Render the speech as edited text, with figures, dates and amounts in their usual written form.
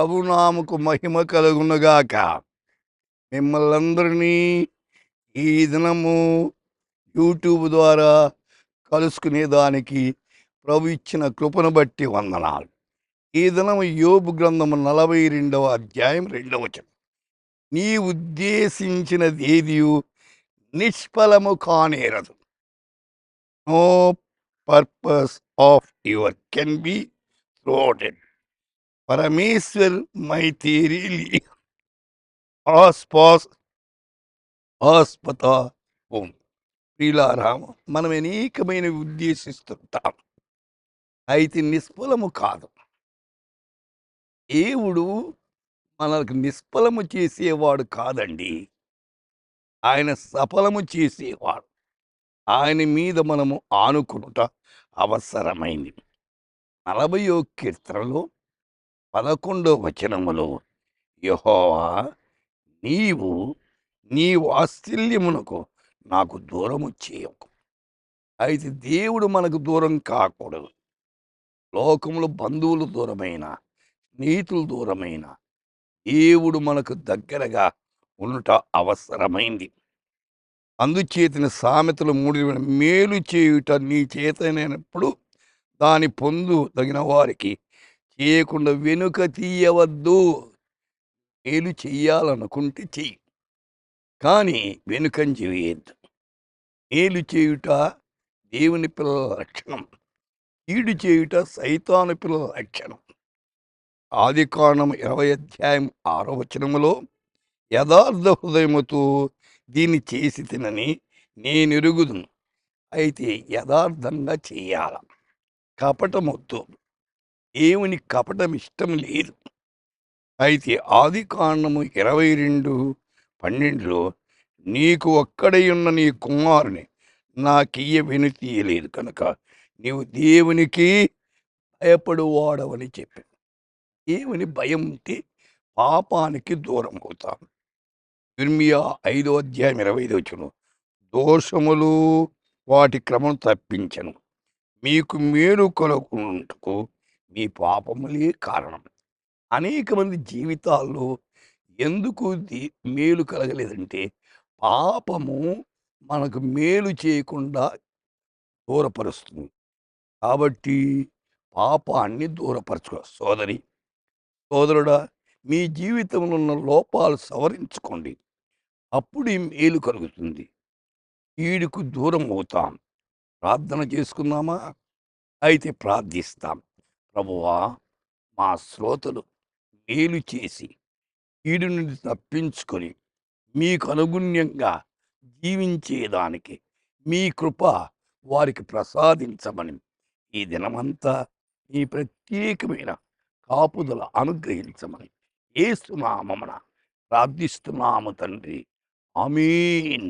ప్రభునామకు మహిమ కలుగునుగాక. మిమ్మల్నందరినీ ఈ దినము యూట్యూబ్ ద్వారా కలుసుకునేదానికి ప్రభు ఇచ్చిన కృపను బట్టి వందనాలు. ఈ దినము యోబు గ్రంథము 42వ అధ్యాయం 2వ వచనం. నీ ఉద్దేశించినదేదియు నిష్ఫలము కానేరదు. No purpose of your can be thwarted. Parameshwar మై तेरे ఆస్పాస్ ఆస్పతా ఓం. ప్రియులారా, మనం అనేకమైన ఉద్దేశిస్తుంటాం, అయితే నిష్ఫలము కాదు. దేవుడు మనకు నిష్ఫలము చేసేవాడు కాదండి, ఆయన సఫలము చేసేవాడు. ఆయన మీద మనము ఆనుకునుట అవసరమైంది. 40వ కీర్తనలో 11వ వచనములో, యెహోవా నీవు నీ వాత్సల్యమునకు నాకు దూరము చేయకు. అయితే దేవుడు మనకు దూరం కాకూడదు. లోకములో బంధువులు దూరమైన, స్నేహితులు దూరమైన, దేవుడు మనకు దగ్గరగా ఉండుట అవసరమైంది. అందుచేతన సామెతలు 3 మేలు చేయుట నీ చేతనైనప్పుడు దాని పొందు తగిన వారికి చేయకుండా వెనుక తీయవద్దు. మేలు చెయ్యాలనుకుంటే చెయ్యి, కానీ వెనుకంజ వేయద్దు. మేలు చేయుట దేవుని పిల్లల లక్షణం, కీడు చేయుట సైతాను పిల్లల లక్షణం. ఆదికాండం 20వ అధ్యాయం 6వ వచనములో, యథార్థ హృదయముతో దీన్ని చేసి తినని నేనెరుగుదును. అయితే యథార్థంగా చేయాల, కపటమొద్దు. దేవుని కపటం ఇష్టం లేదు. అయితే ఆదికాండము 22:12లో, నీకు ఒక్కడై ఉన్న నీ కుమారుని నాకియ్య వెనుతీయలేదు కనుక నీవు దేవునికి భయపడువాడవని చెప్పాను. దేవుని భయం ఉంటే పాపానికి దూరం అవుతాం. ఇర్మియా 5వ అధ్యాయం 25వ వచనం, దోషములు వాటి క్రమం తప్పించను, మీకు మేలు కలుగుటకు మీ పాపములే కారణం. అనేక మంది జీవితాల్లో ఎందుకు మేలు కలగలేదంటే, పాపము మనకు మేలు చేయకుండా దూరపరుస్తుంది. కాబట్టి పాపాన్ని దూరపరచుకో. సోదరి, సోదరుడా, మీ జీవితంలో ఉన్న లోపాలు సవరించుకోండి. అప్పుడు ఈ మేలు కలుగుతుంది. కీడుకు దూరం అవుతాం. ప్రార్థన చేసుకుందామా? అయితే ప్రార్థిస్తాం. ప్రభువా, మా శ్రోతలు మేలు చేసి కీడు నుండి తప్పించుకొని మీకు అనుగుణ్యంగా జీవించేదానికి మీ కృప వారికి ప్రసాదించమని ఈ దినమంతా ఈ ప్రత్యేకమైన కాపుదల అనుగ్రహించమని యేసు నామమున ప్రార్థిస్తున్నాము తండ్రి. ఆమేన్.